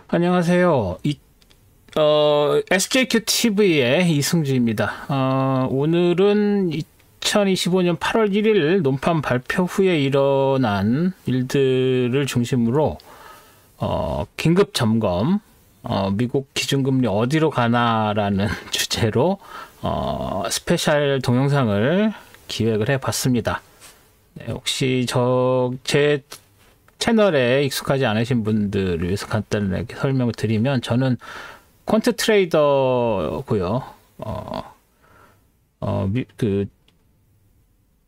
안녕하세요. SJQTV의 이승주입니다. 오늘은 2025년 8월 1일 논판 발표 후에 일어난 일들을 중심으로 긴급 점검, 미국 기준금리 어디로 가나라는 주제로 스페셜 동영상을 기획을 해봤습니다. 네, 혹시 제 채널에 익숙하지 않으신 분들을 위해서 간단하게 설명을 드리면, 저는 퀀트 트레이더고요.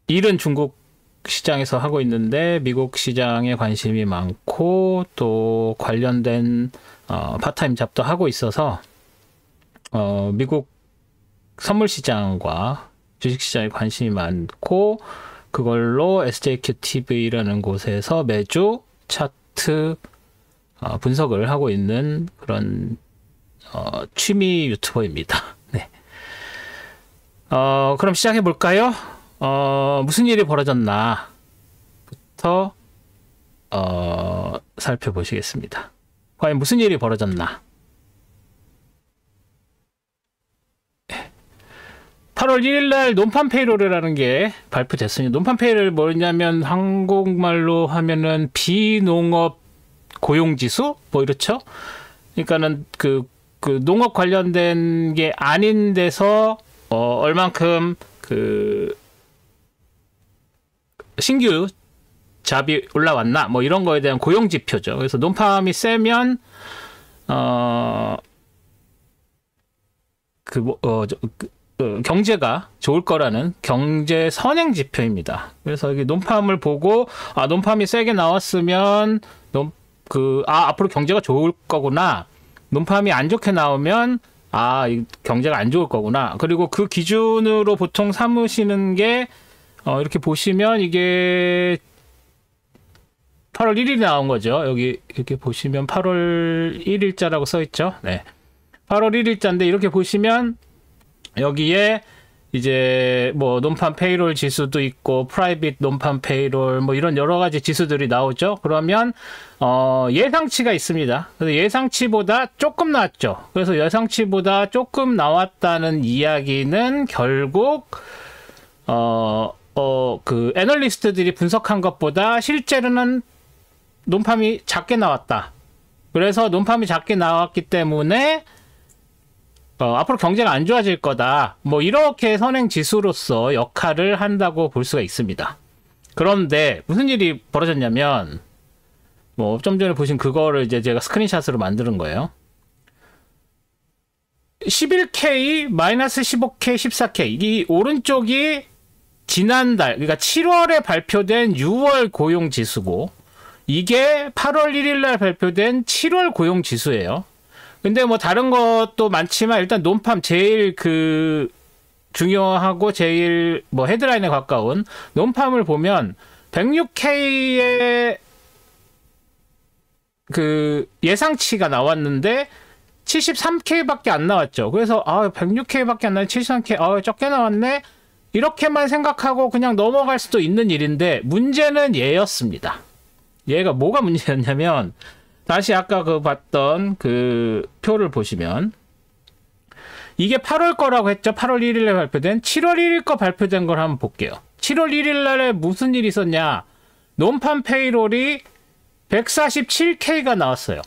일은 중국 시장에서 하고 있는데 미국 시장에 관심이 많고 또 관련된 파트타임 잡도 하고 있어서 미국 선물 시장과 주식 시장에 관심이 많고, 그걸로 SJQTV라는 곳에서 매주 차트 분석을 하고 있는 그런 취미 유튜버입니다. 네. 그럼 시작해 볼까요? 무슨 일이 벌어졌나부터 살펴보시겠습니다. 과연 무슨 일이 벌어졌나? 8월 1일날 논판 페이롤이라는 게 발표됐습니다. 논판 페이롤이 뭐냐면 한국말로 하면은 비농업 고용지수? 뭐 이렇죠? 그러니까는 그 농업 관련된 게 아닌 데서 얼만큼 신규 잡이 올라왔나? 뭐 이런 거에 대한 고용 지표죠. 그래서 논팜이 세면 경제가 좋을 거라는 경제 선행 지표입니다. 그래서 여기 논팜을 보고 논팜이 세게 나왔으면 앞으로 경제가 좋을 거구나. 논팜이 안 좋게 나오면 경제가 안 좋을 거구나. 그리고 그 기준으로 보통 삼으시는 게 이렇게 보시면 이게 8월 1일이 나온 거죠. 여기 이렇게 보시면 8월 1일자라고 써 있죠. 네. 8월 1일자인데 이렇게 보시면 여기에 이제 뭐 논판 페이롤 지수도 있고 프라이빗 논판 페이롤 뭐 이런 여러 가지 지수들이 나오죠. 그러면 예상치가 있습니다. 그래서 예상치보다 조금 나왔죠. 그래서 예상치보다 조금 나왔다는 이야기는 결국 애널리스트들이 분석한 것보다 실제로는 논팜이 작게 나왔다. 그래서 논팜이 작게 나왔기 때문에 앞으로 경제가 안 좋아질 거다. 뭐 이렇게 선행 지수로서 역할을 한다고 볼 수가 있습니다. 그런데 무슨 일이 벌어졌냐면 뭐 좀 전에 보신 그거를 이제 제가 스크린샷으로 만드는 거예요. 11K, 마이너스 15K, 14K. 이 오른쪽이 지난달, 그러니까 7월에 발표된 6월 고용 지수고, 이게 8월 1일 날 발표된 7월 고용 지수예요. 근데 뭐 다른 것도 많지만 일단 논팜 제일 중요하고 제일 뭐 헤드라인에 가까운 논팜을 보면 106K의 예상치가 나왔는데 73K밖에 안 나왔죠. 그래서 106K밖에 안 나왔네, 73K 적게 나왔네, 이렇게만 생각하고 그냥 넘어갈 수도 있는 일인데, 문제는 얘였습니다. 얘가 뭐가 문제였냐면, 다시 아까 봤던 표를 보시면 이게 8월 거라고 했죠. 8월 1일에 발표된. 7월 1일 거 발표된 걸 한번 볼게요. 7월 1일 날에 무슨 일이 있었냐? 논판 페이롤이 147K가 나왔어요.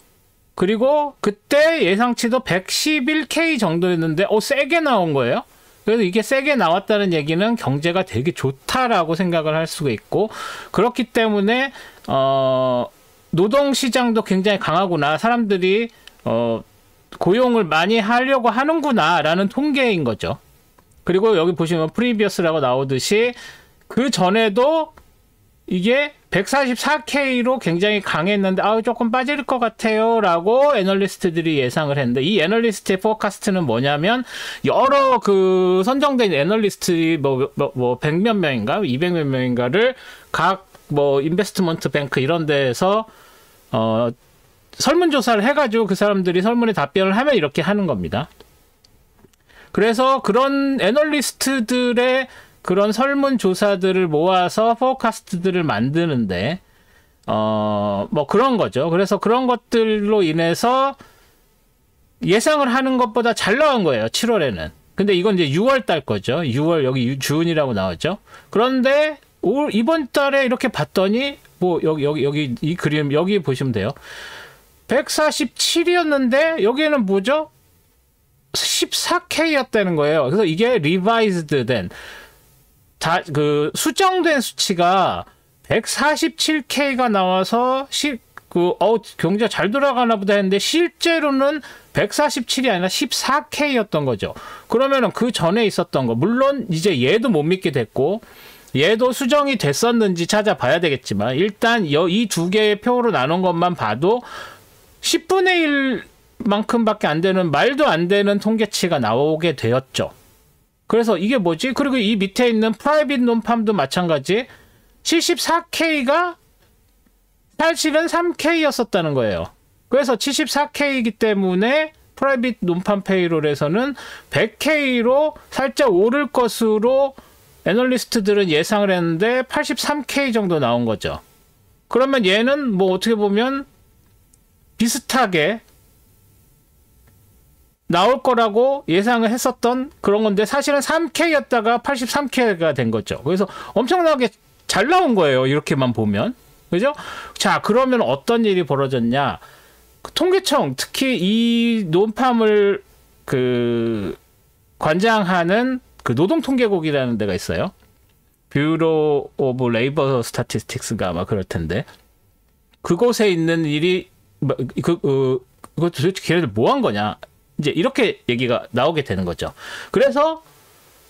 그리고 그때 예상치도 111K 정도였는데 세게 나온 거예요. 그래서 이게 세게 나왔다는 얘기는 경제가 되게 좋다라고 생각을 할 수가 있고, 그렇기 때문에 노동시장도 굉장히 강하구나. 사람들이 고용을 많이 하려고 하는구나 라는 통계인 거죠. 그리고 여기 보시면 프리비어스라고 나오듯이 그 전에도 이게 144K로 굉장히 강했는데 조금 빠질 것 같아요 라고 애널리스트들이 예상을 했는데, 이 애널리스트의 포커스트는 뭐냐면 여러 선정된 애널리스트 뭐 100몇 명인가 200몇 명인가를 각 인베스트먼트 뱅크 이런 데에서 설문조사를 해가지고 그 사람들이 설문에 답변을 하면 이렇게 하는 겁니다. 그래서 그런 애널리스트들의 그런 설문조사들을 모아서 포커스트들을 만드는데 뭐 그런 거죠. 그래서 그런 것들로 인해서 예상을 하는 것보다 잘 나온 거예요. 7월에는. 근데 이건 이제 6월 달 거죠. 6월 여기 준이라고 나왔죠. 그런데 이번 달에 이렇게 봤더니 뭐 여기 이 그림 여기 보시면 돼요. 147이었는데 여기에는 뭐죠? 14K였다는 거예요. 그래서 이게 revised 된 수정된 수치가 147K가 나와서 경제가 잘 돌아가나 보다 했는데 실제로는 147이 아니라 14K였던 거죠. 그러면은 그 전에 있었던 거, 물론 이제 얘도 못 믿게 됐고 얘도 수정이 됐었는지 찾아봐야 되겠지만 일단 이 두 개의 표로 나눈 것만 봐도 10분의 1만큼밖에 안 되는 말도 안 되는 통계치가 나오게 되었죠. 그래서 이게 뭐지? 그리고 이 밑에 있는 프라이빗 논팜도 마찬가지 74K가 사실은 3K였었다는 거예요. 그래서 74K이기 때문에 프라이빗 논팜 페이롤에서는 100K로 살짝 오를 것으로 애널리스트들은 예상을 했는데 83K 정도 나온 거죠. 그러면 얘는 뭐 어떻게 보면 비슷하게 나올 거라고 예상을 했었던 그런 건데 사실은 3K였다가 83K가 된 거죠. 그래서 엄청나게 잘 나온 거예요. 이렇게만 보면. 그죠? 자, 그러면 어떤 일이 벌어졌냐? 통계청, 특히 이 논팜을 관장하는 노동통계국이라는 데가 있어요. 뷰로 오브 레이버 스태티스틱스가 아마 그럴 텐데. 그곳에 있는 일이, 그거 도대체 걔네들 뭐 한 거냐? 이제 이렇게 얘기가 나오게 되는 거죠. 그래서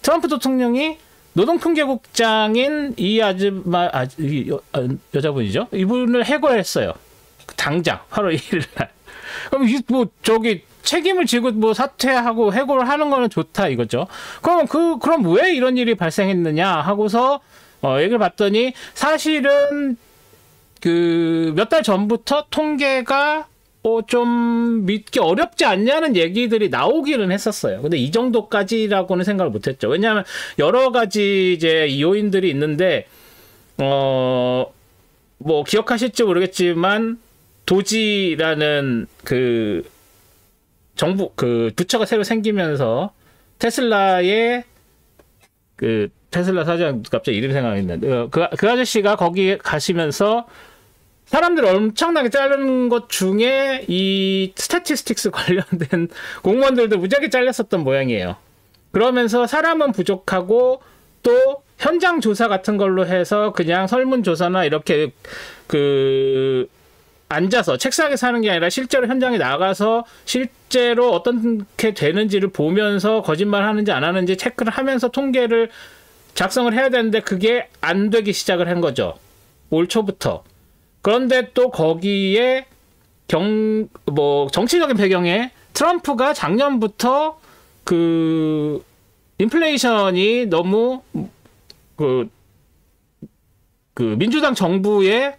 트럼프 대통령이 노동통계국장인 이 아줌마, 여자분이죠? 이분을 해고했어요. 당장, 8월 1일 날. 그럼 책임을 지고 사퇴하고 해고를 하는 거는 좋다 이거죠. 그럼 왜 이런 일이 발생했느냐 하고서, 얘기를 봤더니 사실은 몇 달 전부터 통계가 좀 믿기 어렵지 않냐는 얘기들이 나오기는 했었어요. 근데 이 정도까지라고는 생각을 못했죠. 왜냐하면 여러 가지 이제 요인들이 있는데, 뭐 기억하실지 모르겠지만 도지라는 정부 부처가 새로 생기면서 테슬라의 테슬라 사장 갑자기 이름이 생각이 있는데 그 아저씨가 거기 가시면서 사람들 엄청나게 자르는 것 중에 이 스태티스틱스 관련된 공무원들도 무지하게 잘렸었던 모양이에요. 그러면서 사람은 부족하고 또 현장 조사 같은 걸로 해서 그냥 설문조사나 이렇게 앉아서 책상에서 하는 게 아니라 실제로 현장에 나가서 실제로 어떻게 되는지를 보면서 거짓말 하는지 안 하는지 체크를 하면서 통계를 작성을 해야 되는데 그게 안 되기 시작을 한 거죠. 올 초부터. 그런데 또 거기에 정치적인 배경에 트럼프가 작년부터 인플레이션이 너무 민주당 정부에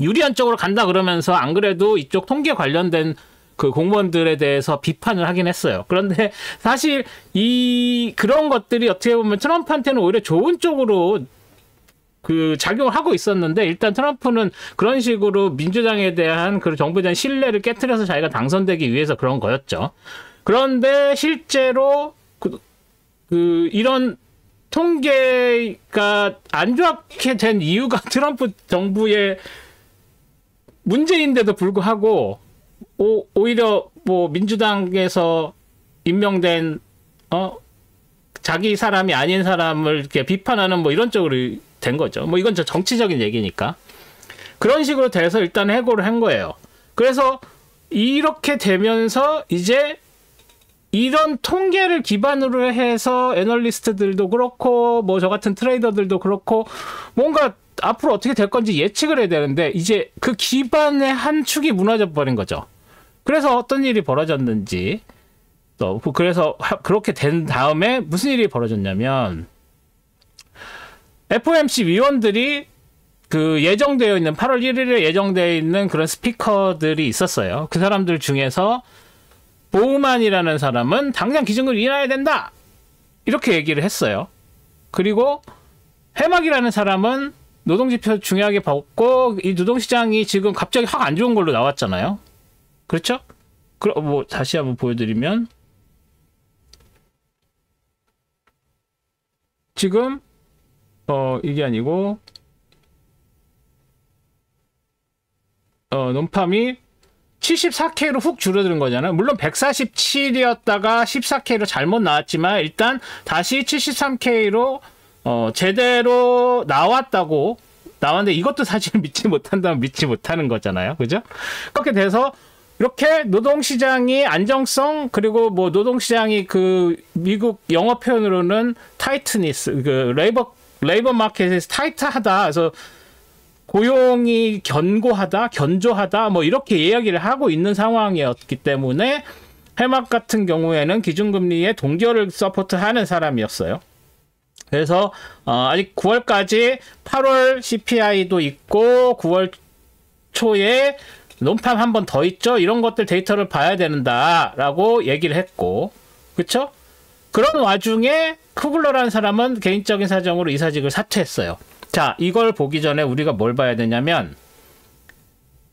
유리한 쪽으로 간다 그러면서 안 그래도 이쪽 통계 관련된 공무원들에 대해서 비판을 하긴 했어요. 그런데 사실 그런 것들이 어떻게 보면 트럼프한테는 오히려 좋은 쪽으로 작용을 하고 있었는데 일단 트럼프는 그런 식으로 민주당에 대한 정부에 대한 신뢰를 깨트려서 자기가 당선되기 위해서 그런 거였죠. 그런데 실제로 이런 통계가 안 좋게 된 이유가 트럼프 정부의 문제인데도 불구하고 오히려 민주당에서 임명된 자기 사람이 아닌 사람을 이렇게 비판하는 이런 쪽으로 된 거죠. 이건 정치적인 얘기니까. 그런 식으로 돼서 일단 해고를 한 거예요. 그래서 이렇게 되면서 이제 이런 통계를 기반으로 해서 애널리스트들도 그렇고 저 같은 트레이더들도 그렇고 뭔가 앞으로 어떻게 될 건지 예측을 해야 되는데 이제 그 기반의 한 축이 무너져 버린 거죠. 그래서 어떤 일이 벌어졌는지 그래서 그렇게 된 다음에 무슨 일이 벌어졌냐면 FOMC 위원들이 예정되어 있는 8월 1일에 예정되어 있는 그런 스피커들이 있었어요. 그 사람들 중에서 보우만이라는 사람은 당장 기준금리 인하해야 된다 이렇게 얘기를 했어요. 그리고 해막이라는 사람은 노동지표 중요하게 봤고 이 노동시장이 지금 갑자기 확 안 좋은 걸로 나왔잖아요. 그렇죠? 그럼 뭐 다시 한번 보여드리면 지금 이게 아니고 논팜이 74K로 훅 줄어드는 거잖아요. 물론 147이었다가 14K로 잘못 나왔지만 일단 다시 73K로 제대로 나왔는데 이것도 사실 믿지 못한다면 믿지 못하는 거잖아요. 그죠? 그렇게 돼서 이렇게 노동시장이 안정성 그리고 뭐 노동시장이 그 미국 영어 표현으로는 타이트니스 그 레이버 마켓에서 타이트하다. 그래서 고용이 견조하다 뭐 이렇게 이야기를 하고 있는 상황이었기 때문에 해막 같은 경우에는 기준금리의 동결을 서포트하는 사람이었어요. 그래서 아직 9월까지 8월 CPI도 있고 9월 초에 논팜 한 번 더 있죠. 이런 것들 데이터를 봐야 된다라고 얘기를 했고, 그렇죠? 그런 와중에 쿠글러라는 사람은 개인적인 사정으로 이사직을 사퇴했어요. 자, 이걸 보기 전에 우리가 뭘 봐야 되냐면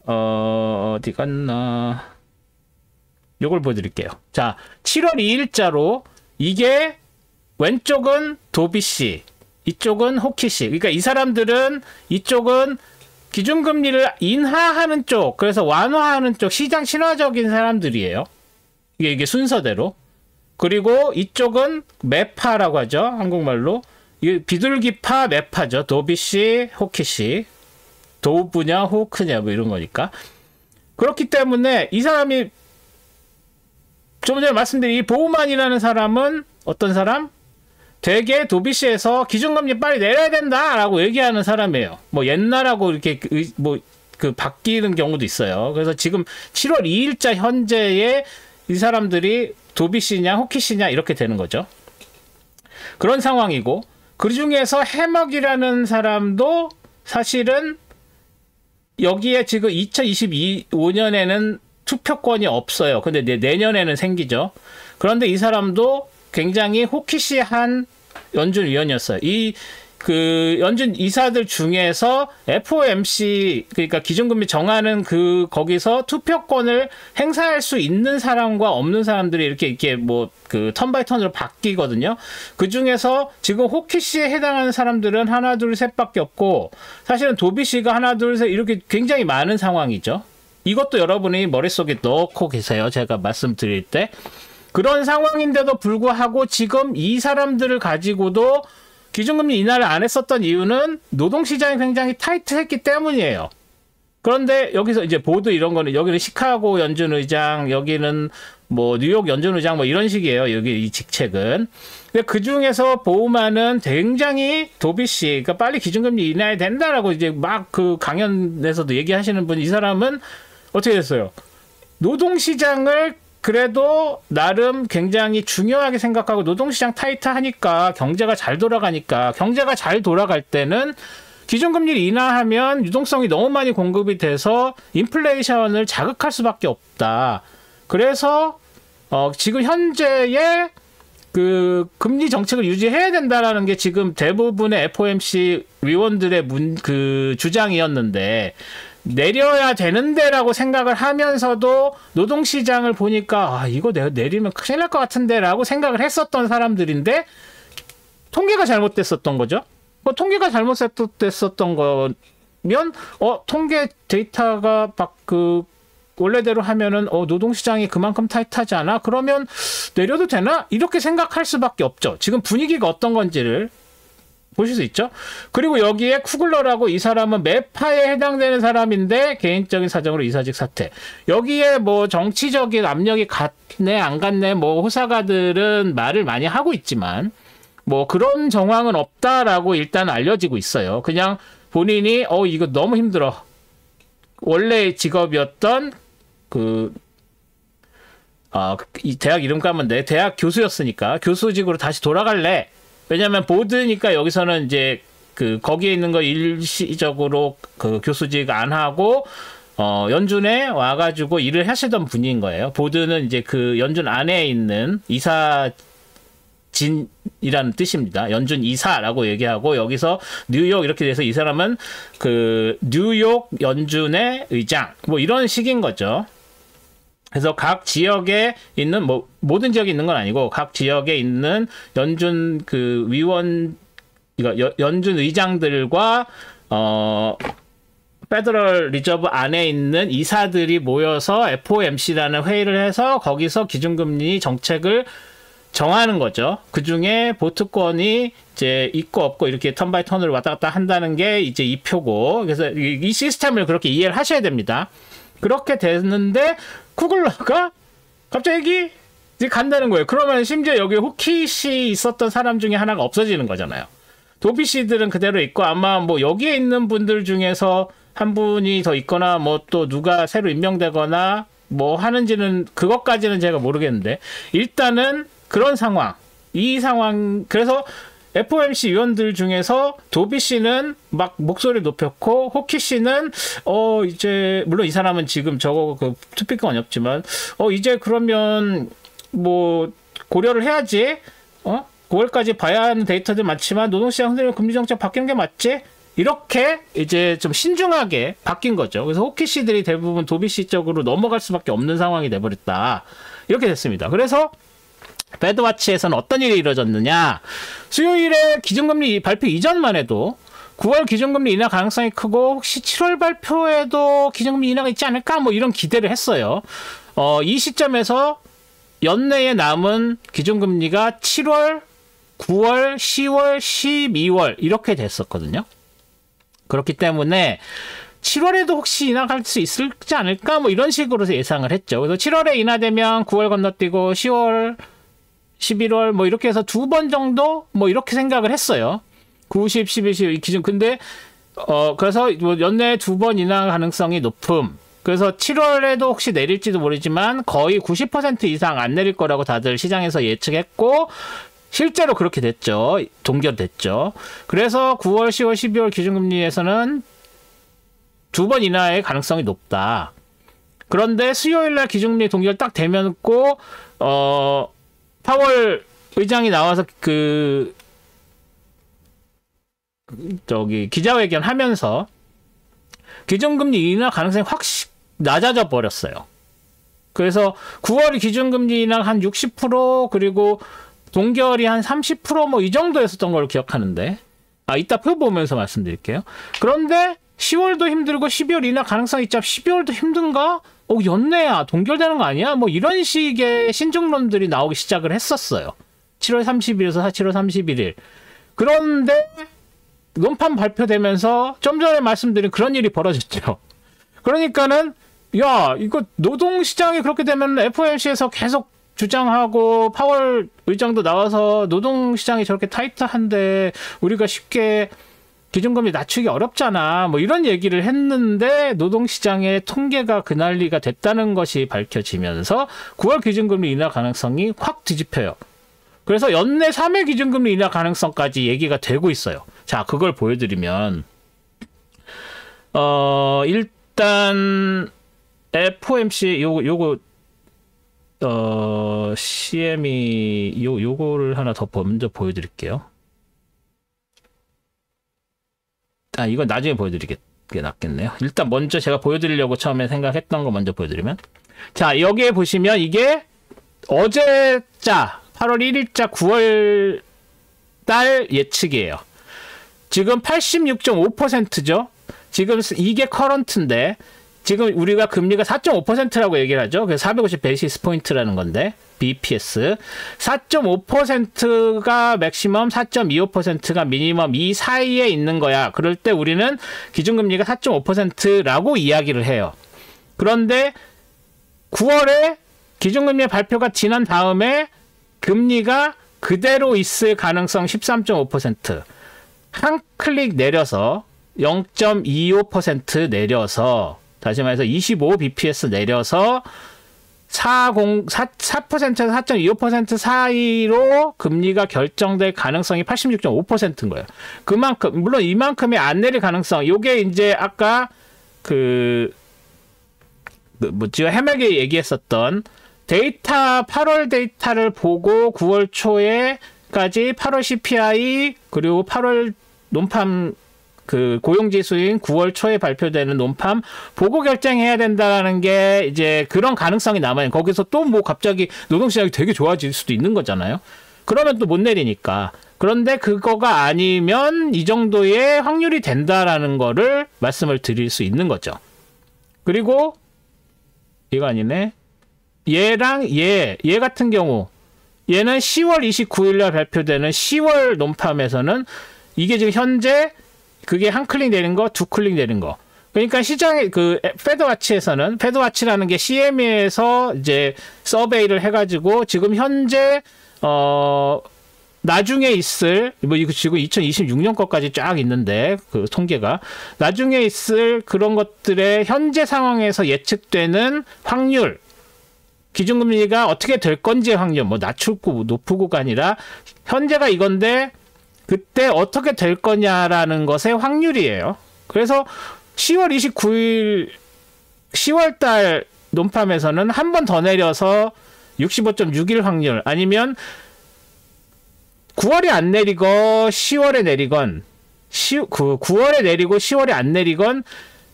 어디 갔나? 요걸 보여드릴게요. 자, 7월 2일자로 이게 왼쪽은 도비씨, 이쪽은 호키씨. 그러니까 이 사람들은 이쪽은 기준금리를 인하하는 쪽, 그래서 완화하는 쪽 시장 친화적인 사람들이에요. 이게 순서대로. 그리고 이쪽은 매파라고 하죠. 한국말로. 이게 비둘기파 매파죠. 도비씨, 호키씨. 도우부냐, 호크냐, 뭐 이런 거니까. 그렇기 때문에 이 사람이 좀 전에 말씀드린 이 보우만이라는 사람은 어떤 사람? 되게 도비씨에서 기준금리 빨리 내려야 된다라고 얘기하는 사람이에요. 뭐 옛날하고 이렇게 바뀌는 경우도 있어요. 그래서 지금 7월 2일자 현재의 이 사람들이 도비씨냐 호키씨냐 이렇게 되는 거죠. 그런 상황이고 그 중에서 해먹이라는 사람도 사실은 여기에 지금 2025년에는 투표권이 없어요. 근데 내년에는 생기죠. 그런데 이 사람도 굉장히 호키시한 연준 위원이었어요. 연준 이사들 중에서 FOMC, 그러니까 기준금리 정하는 거기서 투표권을 행사할 수 있는 사람과 없는 사람들이 이렇게 턴 바이 턴으로 바뀌거든요. 그 중에서 지금 호키시에 해당하는 사람들은 하나, 둘, 셋밖에 없고, 사실은 도비씨가 하나, 둘, 셋 이렇게 굉장히 많은 상황이죠. 이것도 여러분이 머릿속에 넣고 계세요. 제가 말씀드릴 때. 그런 상황인데도 불구하고 지금 이 사람들을 가지고도 기준금리 인하를 안 했었던 이유는 노동시장이 굉장히 타이트했기 때문이에요. 그런데 여기서 이제 보드 이런 거는 여기는 시카고 연준의장, 여기는 뭐 뉴욕 연준의장 뭐 이런 식이에요. 여기 이 직책은. 근데 그 중에서 보우만은 굉장히 도비씨, 그러니까 빨리 기준금리 인하해야 된다라고 이제 막 그 강연에서도 얘기하시는 분, 이 사람은 어떻게 됐어요? 노동시장을 그래도 나름 굉장히 중요하게 생각하고 노동시장 타이트하니까 경제가 잘 돌아가니까 경제가 잘 돌아갈 때는 기준금리를 인하하면 유동성이 너무 많이 공급이 돼서 인플레이션을 자극할 수밖에 없다. 그래서 지금 현재의 그 금리 정책을 유지해야 된다라는 게 지금 대부분의 FOMC 위원들의 주장이었는데 내려야 되는데라고 생각을 하면서도 노동시장을 보니까 이거 내가 내리면 큰일 날 것 같은데라고 생각을 했었던 사람들인데 통계가 잘못됐었던 거죠. 통계가 잘못됐었던 거면 통계 데이터가 원래대로 하면은 노동시장이 그만큼 타이트하지 않아? 그러면 내려도 되나? 이렇게 생각할 수밖에 없죠. 지금 분위기가 어떤 건지를 보실 수 있죠. 그리고 여기에 쿠글러라고 이 사람은 매파에 해당되는 사람인데 개인적인 사정으로 이사직 사퇴. 여기에 뭐 정치적인 압력이 갔네 안 갔네 뭐 호사가들은 말을 많이 하고 있지만 뭐 그런 정황은 없다라고 일단 알려지고 있어요. 그냥 본인이 이거 너무 힘들어. 원래 직업이었던 이 대학 이름 까면 대학 교수였으니까 교수직으로 다시 돌아갈래. 왜냐면 보드니까 여기서는 이제 거기에 있는 거 일시적으로 교수직 안 하고 연준에 와가지고 일을 하시던 분인 거예요. 보드는 이제 연준 안에 있는 이사 진이라는 뜻입니다. 연준 이사라고 얘기하고 여기서 뉴욕 이렇게 돼서 이 사람은 그 뉴욕 연준의 의장 뭐 이런 식인 거죠. 그래서 각 지역에 있는 뭐 모든 지역에 있는 건 아니고 각 지역에 있는 연준 그 위원 연준 의장들과 페더럴 리저브 안에 있는 이사들이 모여서 FOMC라는 회의를 해서 거기서 기준금리 정책을 정하는 거죠. 그 중에 보트권이 이제 있고 없고 이렇게 턴 바이 턴으로 왔다 갔다 한다는 게 이제 이 표고. 그래서 이 시스템을 그렇게 이해를 하셔야 됩니다. 그렇게 됐는데 쿠글러가 갑자기 이제 간다는 거예요. 그러면 심지어 여기 호킷이 있었던 사람 중에 하나가 없어지는 거잖아요. 도피 씨들은 그대로 있고 아마 뭐 여기에 있는 분들 중에서 한 분이 더 있거나 뭐 또 누가 새로 임명되거나 뭐 하는지는 그것까지는 제가 모르겠는데 일단은 그런 상황, 이 상황, 그래서 FOMC 위원들 중에서 도비 씨는 막 목소리 높였고, 호키 씨는, 이제, 물론 이 사람은 지금 저거 그 투표권이 없지만, 이제 그러면 뭐, 고려를 해야지, 9월까지 봐야 하는 데이터들 많지만, 노동시장 흔들리면 금리정책 바뀌는 게 맞지? 이렇게 이제 좀 신중하게 바뀐 거죠. 그래서 호키 씨들이 대부분 도비 씨 쪽으로 넘어갈 수밖에 없는 상황이 돼버렸다. 이렇게 됐습니다. 그래서, 배드와치에서는 어떤 일이 이루어졌느냐. 수요일에 기준금리 발표 이전만 해도 9월 기준금리 인하 가능성이 크고 혹시 7월 발표에도 기준금리 인하가 있지 않을까 뭐 이런 기대를 했어요. 이 시점에서 연내에 남은 기준금리가 7월, 9월, 10월, 12월 이렇게 됐었거든요. 그렇기 때문에 7월에도 혹시 인하갈 수 있을지 않을까 뭐 이런 식으로 예상을 했죠. 그래서 7월에 인하되면 9월 건너뛰고 10월 11월 뭐 이렇게 해서 두 번 정도 뭐 이렇게 생각을 했어요. 9, 10, 11, 12 기준. 근데 그래서 뭐 연내에 두 번 인하 가능성이 높음. 그래서 7월에도 혹시 내릴지도 모르지만 거의 90% 이상 안 내릴 거라고 다들 시장에서 예측했고 실제로 그렇게 됐죠. 동결됐죠. 그래서 9월, 10월, 12월 기준금리에서는 두 번 인하의 가능성이 높다. 그런데 수요일 날 기준금리 동결 딱 되면고 파월 의장이 나와서 기자회견 하면서 기준금리 인하 가능성이 확 낮아져 버렸어요. 그래서 9월이 기준금리 인하 한 60% 그리고 동결이 한 30% 이 정도였었던 걸로 기억하는데 이따 표 보면서 말씀드릴게요. 그런데 10월도 힘들고 12월 인하 가능성이 있자 12월도 힘든가? 연내야 동결되는 거 아니야? 뭐 이런 식의 신중론들이 나오기 시작을 했었어요. 7월 30일에서 7월 31일. 그런데 논판 발표되면서 좀 전에 말씀드린 그런 일이 벌어졌죠. 그러니까는 야 이거 노동시장이 그렇게 되면 FOMC에서 계속 주장하고 파월 의장도 나와서 노동시장이 저렇게 타이트한데 우리가 쉽게 기준금리 낮추기 어렵잖아. 뭐 이런 얘기를 했는데 노동시장의 통계가 그 난리가 됐다는 것이 밝혀지면서 9월 기준금리 인하 가능성이 확 뒤집혀요. 그래서 연내 3회 기준금리 인하 가능성까지 얘기가 되고 있어요. 자, 그걸 보여드리면 일단 FOMC 요거 CME 요거를 하나 더 먼저 보여드릴게요. 이건 나중에 보여드리게 낫겠네요. 일단 먼저 제가 보여드리려고 처음에 생각했던 거 먼저 보여드리면 자 여기에 보시면 이게 어제자 8월 1일자 9월 달 예측이에요. 지금 86.5%죠. 지금 이게 커런트인데 지금 우리가 금리가 4.5%라고 얘기를 하죠. 그래서 450 베이시스 포인트라는 건데 BPS 4.5%가 맥시멈 4.25%가 미니멈 이 사이에 있는 거야. 그럴 때 우리는 기준금리가 4.5%라고 이야기를 해요. 그런데 9월에 기준금리 발표가 지난 다음에 금리가 그대로 있을 가능성 13.5%. 한 클릭 내려서 0.25% 내려서 다시 말해서 25 BPS 내려서 4%에서 4.25% 사이로 금리가 결정될 가능성이 86.5%인 거예요. 그만큼 물론 이만큼이 안 내릴 가능성. 요게 이제 아까 헤맥이 얘기했었던 데이터 8월 데이터를 보고 9월 초에 10월까지 8월 CPI 그리고 8월 논팜 그 고용지수인 9월 초에 발표되는 논팜 보고 결정해야 된다는 게 이제 그런 가능성이 남아요. 거기서 또 뭐 갑자기 노동시장이 되게 좋아질 수도 있는 거잖아요. 그러면 또 못 내리니까. 그런데 그거가 아니면 이 정도의 확률이 된다라는 거를 말씀을 드릴 수 있는 거죠. 그리고 이거 아니네. 얘랑 얘 같은 경우 얘는 10월 29일 날 발표되는 10월 논팜에서는 이게 지금 현재 그게 한 클릭 내린 거, 두 클릭 내린 거. 그러니까 시장의 그 패드와치에서는 패드와치라는 게 CME에서 이제 서베이를 해가지고 지금 현재 나중에 있을 뭐 이거 지금 2026년 거까지 쫙 있는데 그 통계가 나중에 있을 그런 것들의 현재 상황에서 예측되는 확률. 기준금리가 어떻게 될 건지의 확률, 뭐 낮추고 높고가 아니라 현재가 이건데 그때 어떻게 될 거냐라는 것의 확률이에요. 그래서 10월 29일 10월달 논팜에서는 한 번 더 내려서 65.61 확률 아니면 9월에 안 내리고 10월에 내리건 9월에 내리고 10월에 안 내리건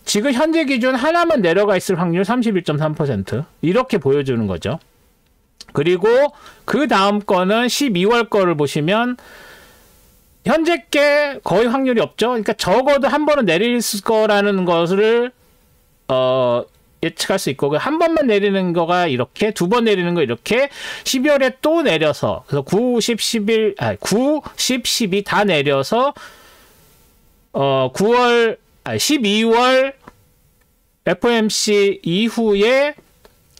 지금 현재 기준 하나만 내려가 있을 확률 31.3% 이렇게 보여주는 거죠. 그리고 그 다음 거는 12월 거를 보시면 현재 게 거의 확률이 없죠. 그러니까 적어도 한 번은 내릴 거라는 것을 예측할 수 있고 한 번만 내리는 거가 이렇게 두 번 내리는 거 이렇게 12월에 또 내려서 그래서 9, 10, 11, 9, 10, 12 다 내려서 12월 FOMC 이후에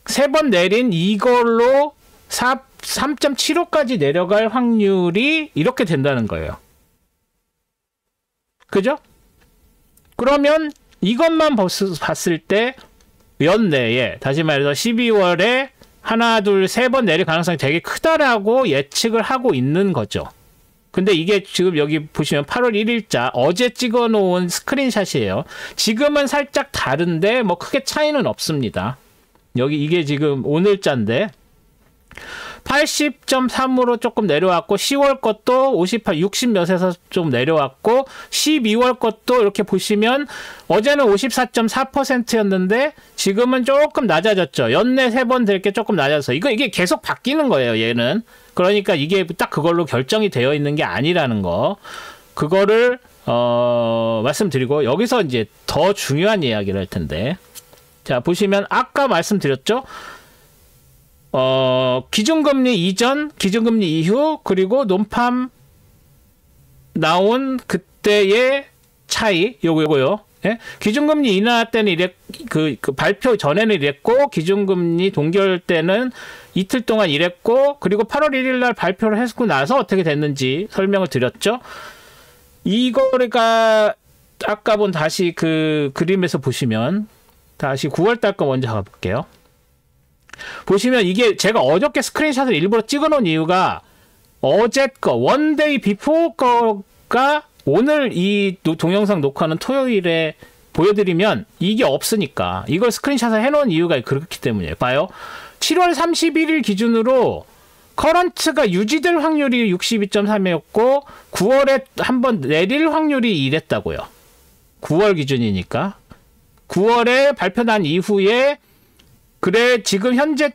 세 번 내린 이걸로 3.75까지 내려갈 확률이 이렇게 된다는 거예요. 그죠? 그러면 이것만 봤을 때 연내에 다시 말해서 12월에 하나, 둘, 세 번 내릴 가능성이 되게 크다라고 예측을 하고 있는 거죠. 근데 이게 지금 여기 보시면 8월 1일자 어제 찍어놓은 스크린샷이에요. 지금은 살짝 다른데 뭐 크게 차이는 없습니다. 여기 이게 지금 오늘자인데 80.3으로 조금 내려왔고 10월 것도 58, 60 몇에서 좀 내려왔고 12월 것도 이렇게 보시면 어제는 54.4%였는데 지금은 조금 낮아졌죠. 연내 3번 될 게 조금 낮아서 이게 계속 바뀌는 거예요. 얘는. 그러니까 이게 딱 그걸로 결정이 되어 있는 게 아니라는 거. 그거를 말씀드리고 여기서 이제 더 중요한 이야기를 할 텐데 자 보시면 아까 말씀드렸죠. 기준금리 이전, 기준금리 이후, 그리고 논팜 나온 그때의 차이, 요거요. 예? 기준금리 인하 때는 그 발표 전에는 이랬고, 기준금리 동결 때는 이틀 동안 이랬고, 그리고 8월 1일 날 발표를 했고 나서 어떻게 됐는지 설명을 드렸죠. 이거가 아까 본 다시 그 그림에서 보시면, 다시 9월 달 거 먼저 가볼게요. 보시면 이게 제가 어저께 스크린샷을 일부러 찍어놓은 이유가 어제 거 원데이 비포 거가 오늘 이 동영상 녹화는 토요일에 보여드리면 이게 없으니까 이걸 스크린샷을 해놓은 이유가 그렇기 때문이에요. 봐요. 7월 31일 기준으로 커런트가 유지될 확률이 62.3이었고 9월에 한번 내릴 확률이 이랬다고요. 9월 기준이니까 9월에 발표 난 이후에 그래 지금 현재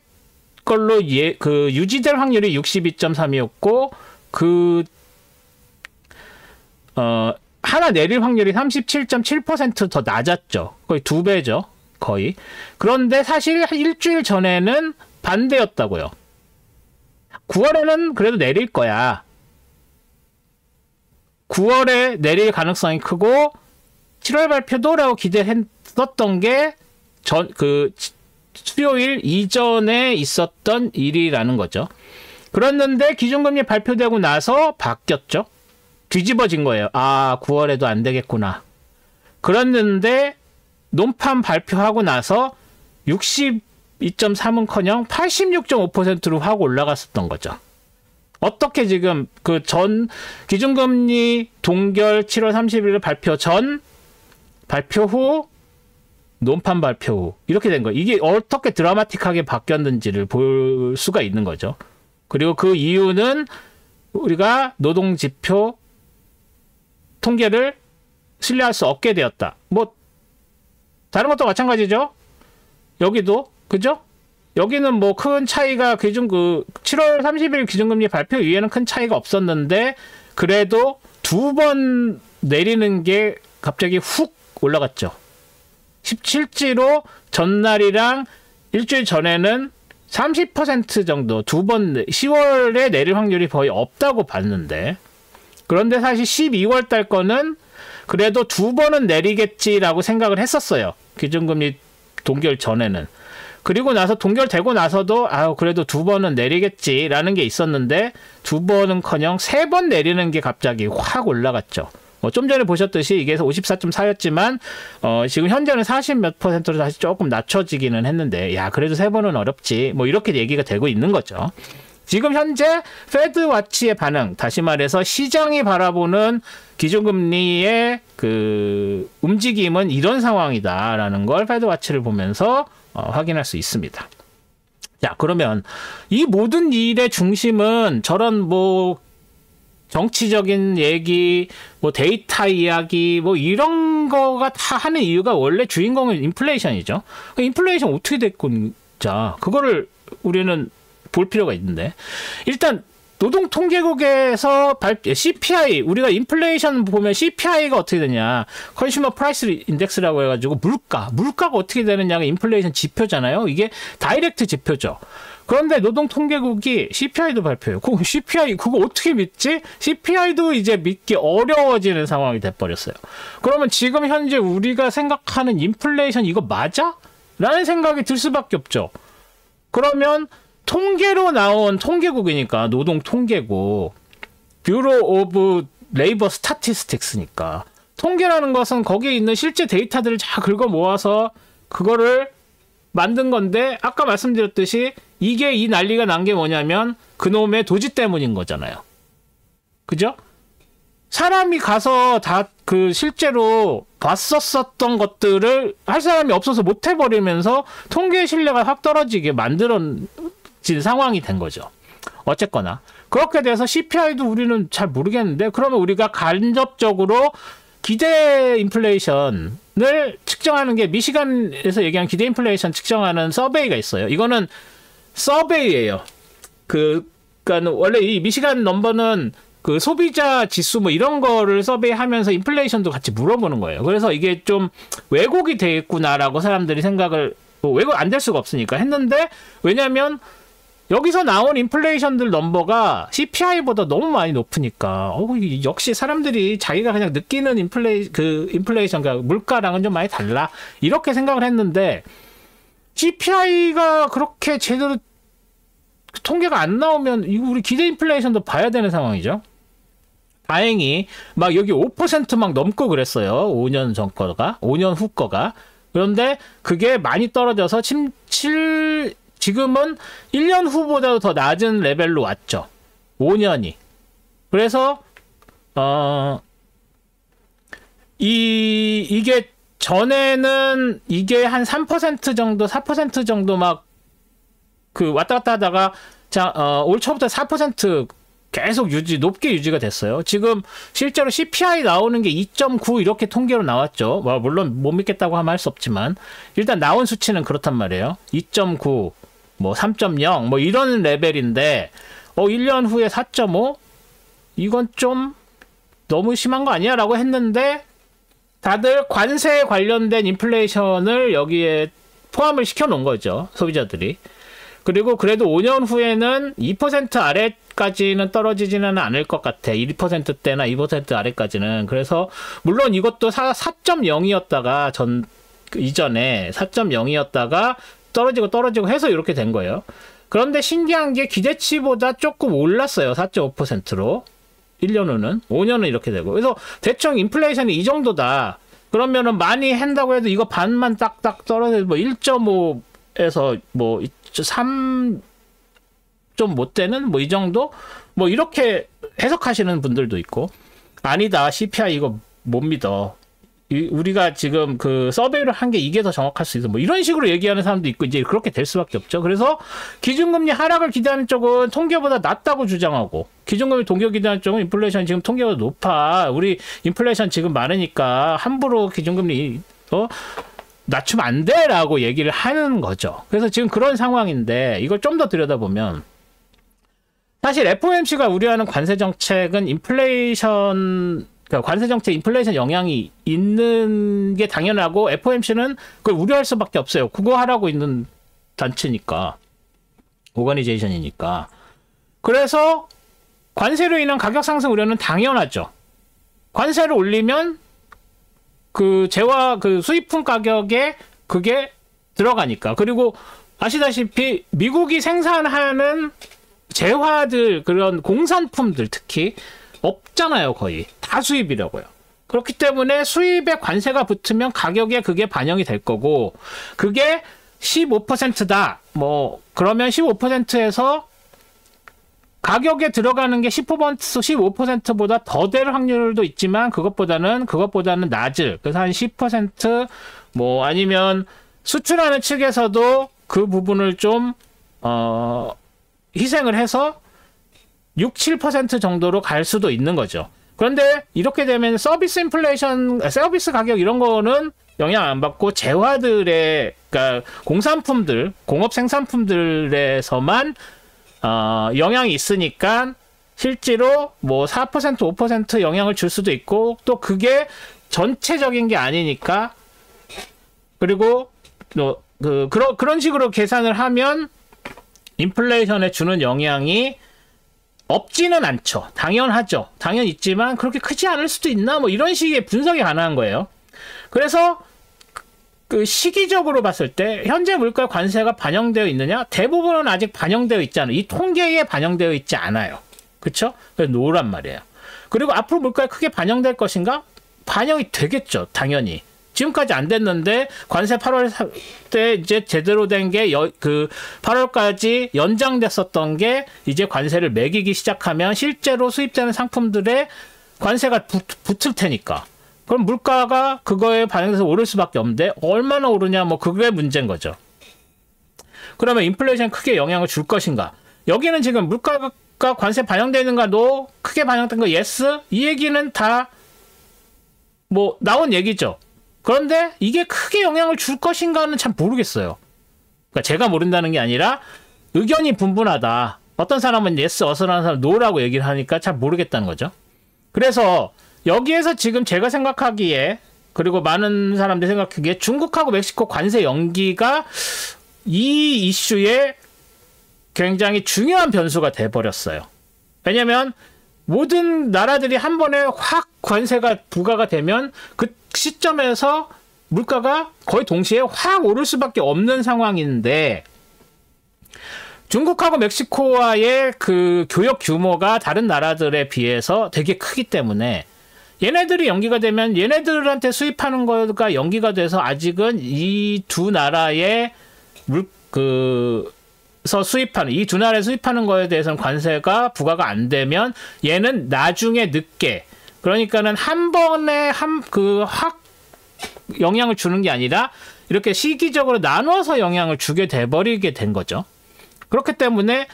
걸로 그 유지될 확률이 62.3이었고 그 하나 내릴 확률이 37.7% 더 낮았죠. 거의 2배죠. 거의. 그런데 사실 일주일 전에는 반대였다고요. 9월에는 그래도 내릴 거야. 9월에 내릴 가능성이 크고 7월 발표도라고 기대했었던 게 수요일 이전에 있었던 일이라는 거죠. 그랬는데 기준금리 발표되고 나서 바뀌었죠. 뒤집어진 거예요. 아, 9월에도 안 되겠구나. 그랬는데 논팜 발표하고 나서 62.3은커녕 86.5%로 확 올라갔었던 거죠. 어떻게 지금 그 전 기준금리 동결 7월 30일 발표 전, 발표 후, 논팜 발표 후 이렇게 된 거예요. 이게 어떻게 드라마틱하게 바뀌었는지를 볼 수가 있는 거죠. 그리고 그 이유는 우리가 노동지표 통계를 신뢰할 수 없게 되었다. 뭐 다른 것도 마찬가지죠. 여기도 그죠? 여기는 뭐 큰 차이가 7월 30일 기준금리 발표 이후에는 큰 차이가 없었는데 그래도 2번 내리는 게 갑자기 훅 올라갔죠. 실제로 전날이랑 일주일 전에는 30% 정도 2번 10월에 내릴 확률이 거의 없다고 봤는데 그런데 사실 12월 달 거는 그래도 2번은 내리겠지라고 생각을 했었어요. 기준금리 동결 전에는. 그리고 나서 동결되고 나서도 그래도 2번은 내리겠지라는 게 있었는데 2번은커녕 3번 내리는 게 갑자기 확 올라갔죠. 좀 전에 보셨듯이 이게 54.4였지만 지금 현재는 40 몇 %로 다시 조금 낮춰지기는 했는데 그래도 3번은 어렵지 뭐 이렇게 얘기가 되고 있는 거죠. 지금 현재 패드와치의 반응, 다시 말해서 시장이 바라보는 기준금리의 그 움직임은 이런 상황이다라는 걸 패드와치를 보면서 확인할 수 있습니다. 자, 그러면 이 모든 일의 중심은 저런 뭐 정치적인 얘기, 뭐 데이터 이야기, 뭐 이런 거가 다 하는 이유가 원래 주인공은 인플레이션이죠. 인플레이션 어떻게 됐군, 자, 그거를 우리는 볼 필요가 있는데 일단 노동통계국에서 CPI 우리가 인플레이션 보면 CPI가 어떻게 되냐 컨슈머 프라이스 인덱스라고 해가지고 물가가 어떻게 되느냐가 인플레이션 지표잖아요. 이게 다이렉트 지표죠. 그런데 노동통계국이 CPI도 발표해요. CPI 그거 어떻게 믿지? CPI도 이제 믿기 어려워지는 상황이 돼버렸어요. 그러면 지금 현재 우리가 생각하는 인플레이션 이거 맞아? 라는 생각이 들 수밖에 없죠. 그러면 통계로 나온 통계국이니까 노동통계국 뷰로 오브 레이버 스타티스틱스니까 통계라는 것은 거기에 있는 실제 데이터들을 다 긁어 모아서 그거를 만든 건데 아까 말씀드렸듯이 이게 이 난리가 난 게 뭐냐면 그놈의 도지 때문인 거잖아요. 그죠? 사람이 가서 다 그 실제로 봤었던 것들을 할 사람이 없어서 못 해버리면서 통계 신뢰가 확 떨어지게 만들어진 상황이 된 거죠. 어쨌거나 그렇게 돼서 CPI도 우리는 잘 모르겠는데 그러면 우리가 간접적으로 기대 인플레이션을 측정하는 게 미시간에서 얘기하는 기대 인플레이션 측정하는 서베이가 있어요. 이거는 서베이예요. 그러니까 원래 이 미시간 넘버는 그 소비자 지수 뭐 이런 거를 서베이하면서 인플레이션도 같이 물어보는 거예요. 그래서 이게 좀 왜곡이 되겠구나라고 사람들이 생각을 뭐 왜곡 안 될 수가 없으니까 했는데 왜냐하면 여기서 나온 인플레이션들 넘버가 CPI보다 너무 많이 높으니까 역시 사람들이 자기가 그냥 느끼는 인플레이션 그러니까 물가랑은 좀 많이 달라 이렇게 생각을 했는데 CPI가 그렇게 제대로 통계가 안 나오면 이거 우리 기대 인플레이션도 봐야 되는 상황이죠. 다행히 막 여기 5% 막 넘고 그랬어요. 5년 전 거가 5년 후 거가. 그런데 그게 많이 떨어져서 지금은 1년 후보다도 더 낮은 레벨로 왔죠. 5년이. 그래서 이게 전에는 이게 한 3% 정도, 4% 정도 막 그 왔다 갔다 하다가 올 초부터 4% 계속 높게 유지가 됐어요. 지금 실제로 CPI 나오는 게 2.9 이렇게 통계로 나왔죠. 뭐 물론 못 믿겠다고 하면 할 수 없지만 일단 나온 수치는 그렇단 말이에요. 2.9 뭐 3.0 뭐 이런 레벨인데 1년 후에 4.5 이건 좀 너무 심한 거 아니야? 라고 했는데 다들 관세에 관련된 인플레이션을 여기에 포함을 시켜 놓은 거죠. 소비자들이. 그리고 그래도 5년 후에는 2% 아래까지는 떨어지지는 않을 것 같아. 1%대나 2% 아래까지는. 그래서 물론 이것도 4.0이었다가 이전에 4.0이었다가 떨어지고 해서 이렇게 된 거예요. 그런데 신기한 게 기대치보다 조금 올랐어요. 4.5%로. 1년 후는. 5년은 이렇게 되고. 그래서 대충 인플레이션이 이 정도다. 그러면은 많이 한다고 해도 이거 반만 딱딱 떨어져서 뭐 1.5에서 뭐 3 좀 못 되는 뭐 이 정도? 뭐 이렇게 해석하시는 분들도 있고 아니다. CPI 이거 못 믿어. 우리가 지금 그 서베이를 한 게 이게 더 정확할 수 있어. 뭐 이런 식으로 얘기하는 사람도 있고 이제 그렇게 될 수밖에 없죠. 그래서 기준금리 하락을 기대하는 쪽은 통계보다 낮다고 주장하고 기준금리 동결 기대하는 쪽은 인플레이션 지금 통계보다 높아. 우리 인플레이션 지금 많으니까 함부로 기준금리 낮추면 안 돼라고 얘기를 하는 거죠. 그래서 지금 그런 상황인데 이걸 좀 더 들여다보면 사실 FOMC가 우려하는 관세 정책은 관세 정책 인플레이션 영향이 있는 게 당연하고 FOMC는 그걸 우려할 수밖에 없어요. 그거 하라고 있는 단체니까. 오거니제이션이니까. 그래서 관세로 인한 가격 상승 우려는 당연하죠. 관세를 올리면 그 수입품 가격에 그게 들어가니까. 그리고 아시다시피 미국이 생산하는 재화들, 그런 공산품들 특히 없잖아요. 거의 다 수입이라고요. 그렇기 때문에 수입에 관세가 붙으면 가격에 그게 반영이 될 거고, 그게 15%다 뭐 그러면 15%에서 가격에 들어가는 게 10%, 15%보다 더 될 확률도 있지만 그것보다는 낮을. 그래서 한 10% 뭐 아니면 수출하는 측에서도 그 부분을 좀 희생을 해서 6, 7% 정도로 갈 수도 있는 거죠. 그런데 이렇게 되면 서비스 가격 이런 거는 영향 안 받고 재화들의, 그러니까 공산품들, 공업 생산품들에서만 영향이 있으니까 실제로 뭐 4%, 5% 영향을 줄 수도 있고, 또 그게 전체적인 게 아니니까, 그리고 그런 식으로 계산을 하면 인플레이션에 주는 영향이 없지는 않죠. 당연하죠. 당연 있지만 그렇게 크지 않을 수도 있나? 뭐 이런 식의 분석이 가능한 거예요. 그래서 그 시기적으로 봤을 때 현재 물가 관세가 반영되어 있느냐? 대부분은 아직 반영되어 있지 않아요. 이 통계에 반영되어 있지 않아요. 그렇죠? 그래서 노란 말이에요. 그리고 앞으로 물가에 크게 반영될 것인가? 반영이 되겠죠. 당연히. 지금까지 안 됐는데 관세 8월 때 이제 제대로 된 게 8월까지 연장됐었던 게 이제 관세를 매기기 시작하면 실제로 수입되는 상품들의 관세가 붙을 테니까. 그럼 물가가 그거에 반영돼서 오를 수밖에 없는데 얼마나 오르냐, 뭐 그게 문제인 거죠. 그러면 인플레이션에 크게 영향을 줄 것인가? 여기는 지금 물가가 관세 반영되는가도 크게 반영된 거 예스? 이 얘기는 다 뭐 나온 얘기죠. 그런데 이게 크게 영향을 줄 것인가는 참 모르겠어요. 그러니까 제가 모른다는 게 아니라 의견이 분분하다. 어떤 사람은 예스, 어서라는 사람은 노라고 얘기를 하니까 잘 모르겠다는 거죠. 그래서 여기에서 지금 제가 생각하기에, 그리고 많은 사람들이 생각하기에 중국하고 멕시코 관세 연기가 이 이슈에 굉장히 중요한 변수가 돼버렸어요. 왜냐면 모든 나라들이 한 번에 확 관세가 부과가 되면 그 시점에서 물가가 거의 동시에 확 오를 수밖에 없는 상황인데, 중국하고 멕시코와의 그 교역 규모가 다른 나라들에 비해서 되게 크기 때문에 얘네들이 연기가 되면 얘네들한테 수입하는 거가 연기가 돼서 아직은 이 두 나라의 수입하는, 이 두 나라에 수입하는 거에 대해서는 관세가 부과가 안 되면 얘는 나중에 늦게, 그러니까는 한 번에 확 영향을 주는 게 아니라 이렇게 시기적으로 나눠서 영향을 주게 돼버리게 된 거죠. 그렇기 때문에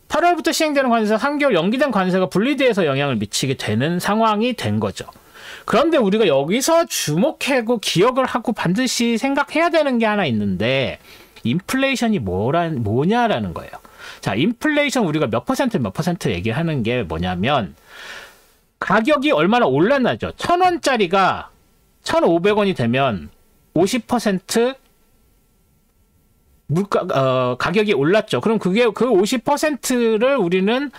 8월부터 시행되는 관세가 3개월 연기된 관세가 분리돼서 영향을 미치게 되는 상황이 된 거죠. 그런데 우리가 여기서 주목하고 기억을 하고 반드시 생각해야 되는 게 하나 있는데, 인플레이션이 뭐냐라는 거예요. 자, 인플레이션 우리가 몇 퍼센트 얘기하는 게 뭐냐면, 가격이 얼마나 올랐나죠. 1,000원짜리가 1,500원이 되면 50% 가격이 올랐죠. 그럼 그 50%를 우리는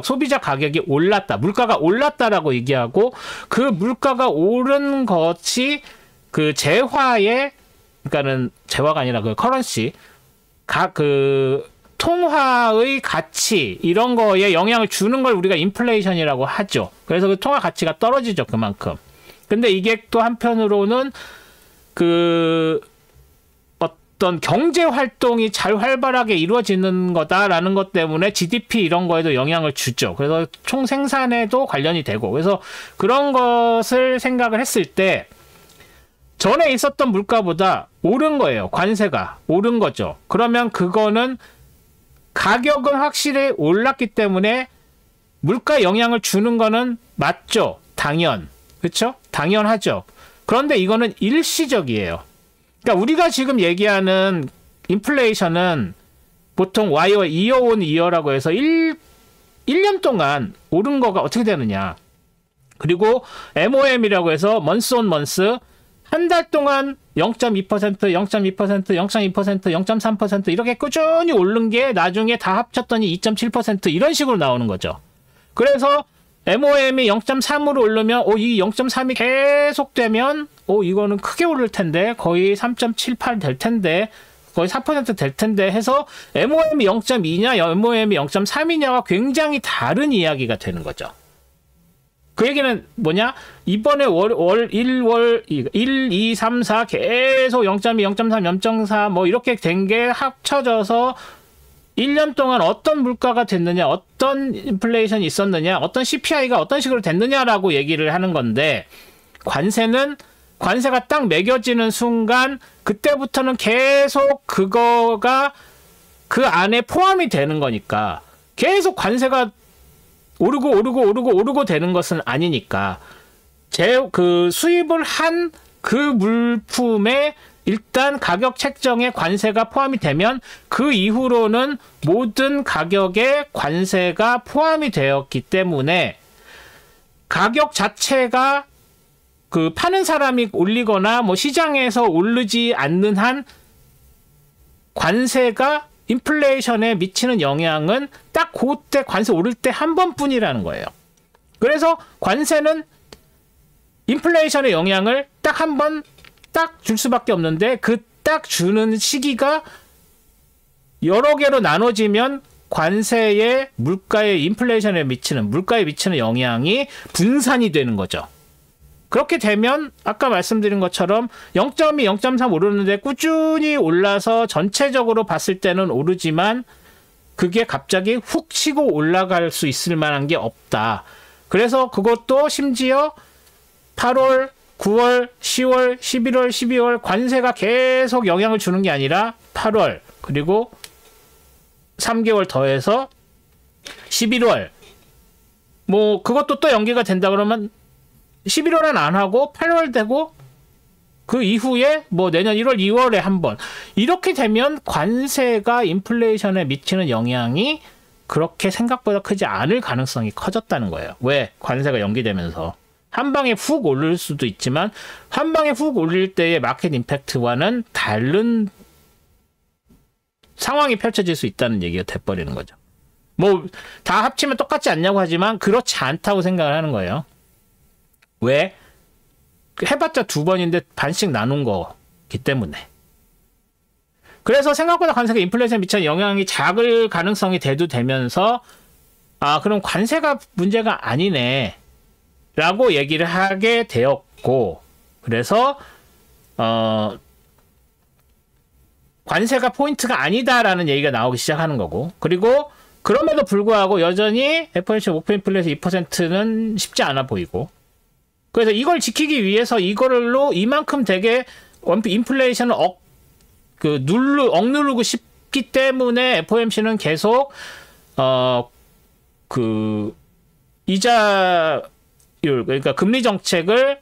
소비자 가격이 올랐다, 물가가 올랐다라고 얘기하고, 그 물가가 오른 것이 그 그러니까는 재화가 아니라 그 커런시, 통화의 가치, 이런 거에 영향을 주는 걸 우리가 인플레이션이라고 하죠. 그래서 그 통화 가치가 떨어지죠, 그만큼. 근데 이게 또 한편으로는 어떤 경제 활동이 잘 활발하게 이루어지는 거다라는 것 때문에 GDP 이런 거에도 영향을 주죠. 그래서 총 생산에도 관련이 되고, 그래서 그런 것을 생각을 했을 때 전에 있었던 물가보다 오른 거예요. 관세가 오른 거죠. 그러면 그거는 가격은 확실히 올랐기 때문에 물가 영향을 주는 거는 맞죠. 그렇죠? 당연하죠. 그런데 이거는 일시적이에요. 그러니까 우리가 지금 얘기하는 인플레이션은 보통 이어 온 이어라고 해서 1년 동안 오른 거가 어떻게 되느냐. 그리고 MOM이라고 해서 month on month 한 달 동안 0.2%, 0.2%, 0.2%, 0.3% 이렇게 꾸준히 오른 게 나중에 다 합쳤더니 2.7% 이런 식으로 나오는 거죠. 그래서 MOM이 0.3으로 오르면 이 0.3이 계속 되면 이거는 크게 오를 텐데 거의 3.78 될 텐데 거의 4% 될 텐데 해서 MOM이 0.2냐 MOM이 0.3이냐가 굉장히 다른 이야기가 되는 거죠. 그 얘기는 뭐냐? 이번에 1, 2, 3, 4 계속 0.2, 0.3, 0.4 뭐 이렇게 된 게 합쳐져서 1년 동안 어떤 물가가 됐느냐, 어떤 인플레이션이 있었느냐, 어떤 CPI가 어떤 식으로 됐느냐라고 얘기를 하는 건데, 관세가 딱 매겨지는 순간 그때부터는 계속 그거가 그 안에 포함이 되는 거니까 계속 관세가 오르고 되는 것은 아니니까 그 수입을 한 그 물품에 일단 가격 책정에 관세가 포함이 되면 그 이후로는 모든 가격에 관세가 포함이 되었기 때문에 가격 자체가 그 파는 사람이 올리거나 뭐 시장에서 오르지 않는 한 관세가 인플레이션에 미치는 영향은 딱 그때 관세 오를 때 한 번뿐이라는 거예요. 그래서 관세는 인플레이션의 영향을 딱 한 번 딱 줄 수밖에 없는데 그 딱 주는 시기가 여러 개로 나눠지면 관세의 물가에 인플레이션에 미치는 물가에 미치는 영향이 분산이 되는 거죠. 그렇게 되면 아까 말씀드린 것처럼 0.2, 0.3 오르는데 꾸준히 올라서 전체적으로 봤을 때는 오르지만 그게 갑자기 훅 치고 올라갈 수 있을 만한 게 없다. 그래서 그것도 심지어 8월, 9월, 10월, 11월, 12월 관세가 계속 영향을 주는 게 아니라 8월 그리고 3개월 더해서 11월 뭐 그것도 또 연계가 된다 그러면 11월은 안 하고 8월 되고 그 이후에 뭐 내년 1월, 2월에 한 번 이렇게 되면 관세가 인플레이션에 미치는 영향이 그렇게 생각보다 크지 않을 가능성이 커졌다는 거예요. 왜? 관세가 연기되면서 한 방에 훅 오를 수도 있지만 한 방에 훅 올릴 때의 마켓 임팩트와는 다른 상황이 펼쳐질 수 있다는 얘기가 돼버리는 거죠. 뭐 다 합치면 똑같지 않냐고 하지만 그렇지 않다고 생각을 하는 거예요. 왜? 해봤자 2번인데 반씩 나눈 거기 때문에. 그래서 생각보다 관세가 인플레이션에 미치는 영향이 작을 가능성이 대두되면서 그럼 관세가 문제가 아니네 라고 얘기를 하게 되었고 그래서 관세가 포인트가 아니다라는 얘기가 나오기 시작하는 거고 그리고 그럼에도 불구하고 여전히 FOMC 목표 인플레이션 2%는 쉽지 않아 보이고 그래서 이걸 지키기 위해서 이걸로 이만큼 되게 인플레이션을 억누르고 싶기 때문에 FOMC는 계속 이자율 그러니까 금리 정책을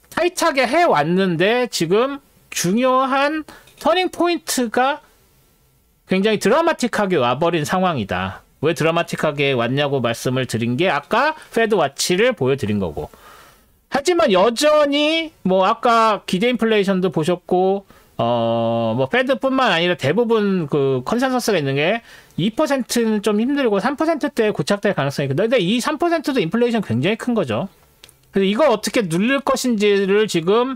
타이트하게 해왔는데 지금 중요한 터닝 포인트가 굉장히 드라마틱하게 와버린 상황이다. 왜 드라마틱하게 왔냐고 말씀을 드린 게 아까 페드 와치를 보여드린 거고 하지만 여전히 뭐 아까 기대 인플레이션도 보셨고 뭐 페드뿐만 아니라 대부분 그 컨센서스가 있는 게 2%는 좀 힘들고 3%대에 고착될 가능성이 있고 근데 이 3%도 인플레이션 굉장히 큰 거죠. 그래서 이걸 어떻게 누릴 것인지를 지금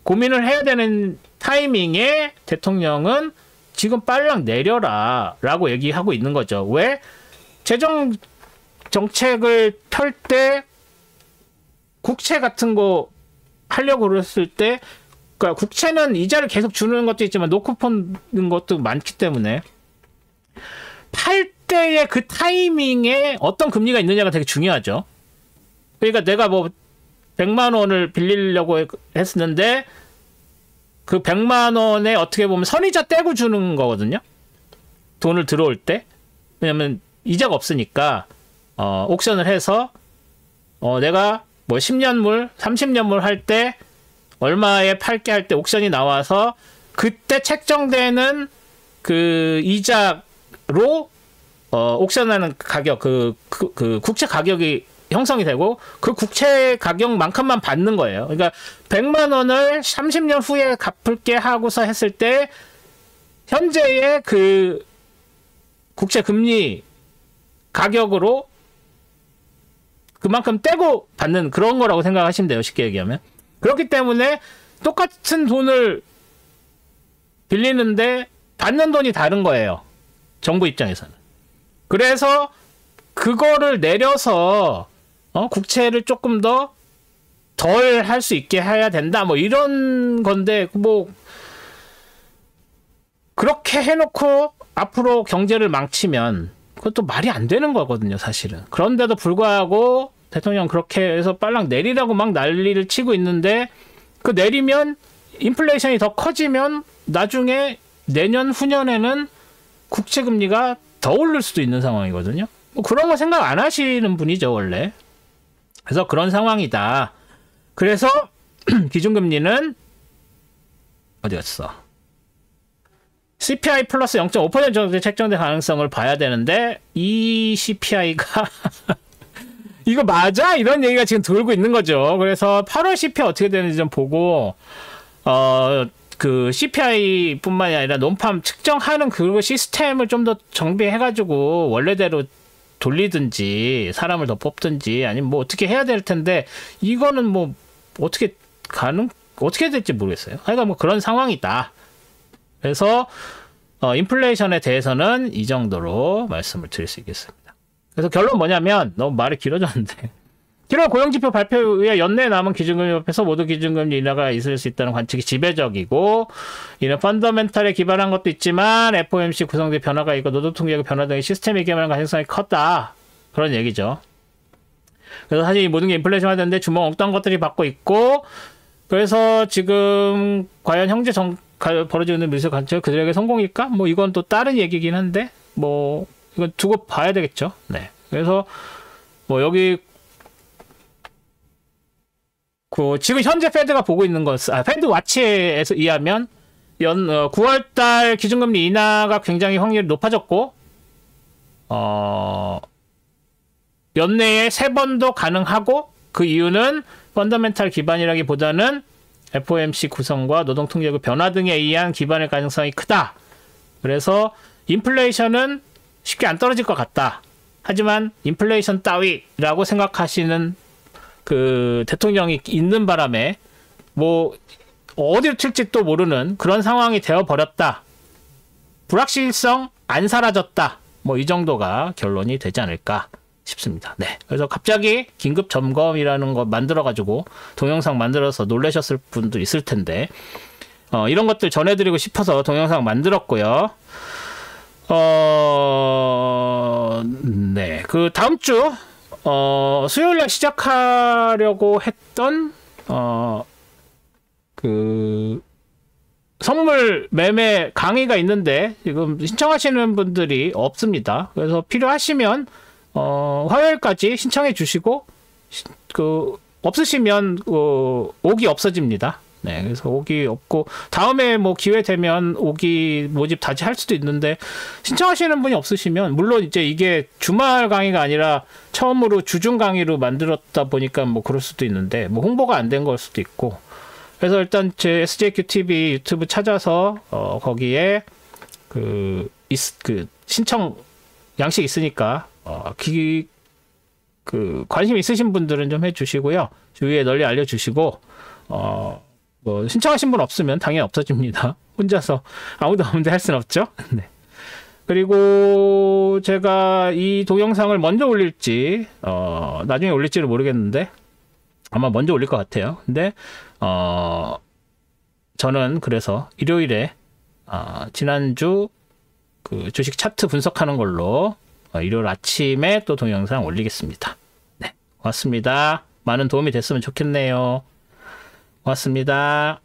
고민을 해야 되는 타이밍에 대통령은 지금 빨랑 내려라 라고 얘기하고 있는 거죠. 왜? 재정 정책을 펼 때 국채 같은 거 하려고 그랬을 때 그러니까 국채는 이자를 계속 주는 것도 있지만 노쿠폰인 것도 많기 때문에 팔 때의 그 타이밍에 어떤 금리가 있느냐가 되게 중요하죠. 그러니까 내가 뭐 100만 원을 빌리려고 했는데 그 100만 원에 어떻게 보면 선이자 떼고 주는 거거든요. 돈을 들어올 때. 왜냐면 이자가 없으니까 옥션을 해서 내가 뭐 10년물, 30년물 할 때 얼마에 팔게 할 때 옥션이 나와서 그때 책정되는 그 이자로 옥션하는 가격 그 국채 가격이 형성이 되고 그 국채 가격만큼만 받는 거예요. 그러니까 100만 원을 30년 후에 갚을게 하고서 했을 때 현재의 그 국채 금리 가격으로 그만큼 떼고 받는 그런 거라고 생각하시면 돼요. 쉽게 얘기하면. 그렇기 때문에 똑같은 돈을 빌리는데 받는 돈이 다른 거예요. 정부 입장에서는. 그래서 그거를 내려서 국채를 조금 더 덜 할 수 있게 해야 된다. 뭐 이런 건데 뭐 그렇게 해놓고 앞으로 경제를 망치면 그것도 말이 안 되는 거거든요, 사실은. 그런데도 불구하고 대통령 그렇게 해서 빨랑 내리라고 막 난리를 치고 있는데 그 내리면 인플레이션이 더 커지면 나중에 내년 후년에는 국채 금리가 더 오를 수도 있는 상황이거든요. 뭐 그런 거 생각 안 하시는 분이죠, 원래. 그래서 그런 상황이다. 그래서 기준금리는 어디 갔어? CPI 플러스 0.5% 정도 책정될 가능성을 봐야 되는데 이 CPI가 이거 맞아? 이런 얘기가 지금 돌고 있는 거죠. 그래서 8월 CPI 어떻게 되는지 좀 보고 그 CPI뿐만이 아니라 논팜 측정하는 그 시스템을 좀 더 정비해가지고 원래대로 돌리든지 사람을 더 뽑든지 아니면 뭐 어떻게 해야 될 텐데 이거는 뭐 어떻게 될지 모르겠어요. 하여간 뭐 그런 상황이다. 그래서 인플레이션에 대해서는 이 정도로 말씀을 드릴 수 있겠습니다. 그래서 결론 뭐냐면 너무 말이 길어졌는데 7월 고용지표 발표 후에 연내에 남은 기준금리 앞에서 모두 기준금리 인하가 있을 수 있다는 관측이 지배적이고 이는 펀더멘탈에 기반한 것도 있지만 FOMC 구성된 변화가 있고 노동통계의 변화 등의 시스템에 기반한 가능성이 컸다. 그런 얘기죠. 그래서 사실 이 모든 게 인플레이션화 되는데 주목 엉뚱한 것들이 받고 있고 그래서 지금 과연 형제 벌어지고 있는 밀수 관측 그들에게 성공일까? 뭐 이건 또 다른 얘기긴 한데 뭐 이건 두고 봐야 되겠죠. 네. 그래서 뭐 여기 지금 현재 패드가 보고 있는 패드 와치에서 의하면 9월달 기준금리 인하가 굉장히 확률이 높아졌고 연내에 3번도 가능하고 그 이유는 펀더멘탈 기반이라기보다는 FOMC 구성과 노동통계의 변화 등에 의한 기반의 가능성이 크다. 그래서 인플레이션은 쉽게 안 떨어질 것 같다. 하지만 인플레이션 따위라고 생각하시는 그 대통령이 있는 바람에 뭐 어디로 튈지 또 모르는 그런 상황이 되어버렸다. 불확실성 안 사라졌다. 뭐 이 정도가 결론이 되지 않을까 싶습니다. 네. 그래서 갑자기 긴급 점검이라는 거 만들어가지고 동영상 만들어서 놀라셨을 분도 있을 텐데 이런 것들 전해드리고 싶어서 동영상 만들었고요. 네. 그 다음 주 수요일날 시작하려고 했던 그 선물 매매 강의가 있는데 지금 신청하시는 분들이 없습니다. 그래서 필요하시면 화요일까지 신청해 주시고 없으시면 옥이 없어집니다. 네, 그래서 옥이 없고 다음에 뭐 기회 되면 옥이 모집 다시 할 수도 있는데 신청하시는 분이 없으시면 물론 이제 이게 주말 강의가 아니라 처음으로 주중 강의로 만들었다 보니까 뭐 그럴 수도 있는데 뭐 홍보가 안 된 걸 수도 있고 그래서 일단 제 SJQ TV 유튜브 찾아서 거기에 그 신청 양식 있으니까 관심 있으신 분들은 좀 해주시고요. 주위에 널리 알려주시고 뭐 신청하신 분 없으면 당연히 없어집니다. 혼자서 아무도 없는데 할 수는 없죠. 네. 그리고 제가 이 동영상을 먼저 올릴지 나중에 올릴지를 모르겠는데 아마 먼저 올릴 것 같아요. 근데 저는 그래서 일요일에 지난주 그 주식 차트 분석하는 걸로 일요일 아침에 또 동영상 올리겠습니다. 네, 고맙습니다. 많은 도움이 됐으면 좋겠네요. 고맙습니다.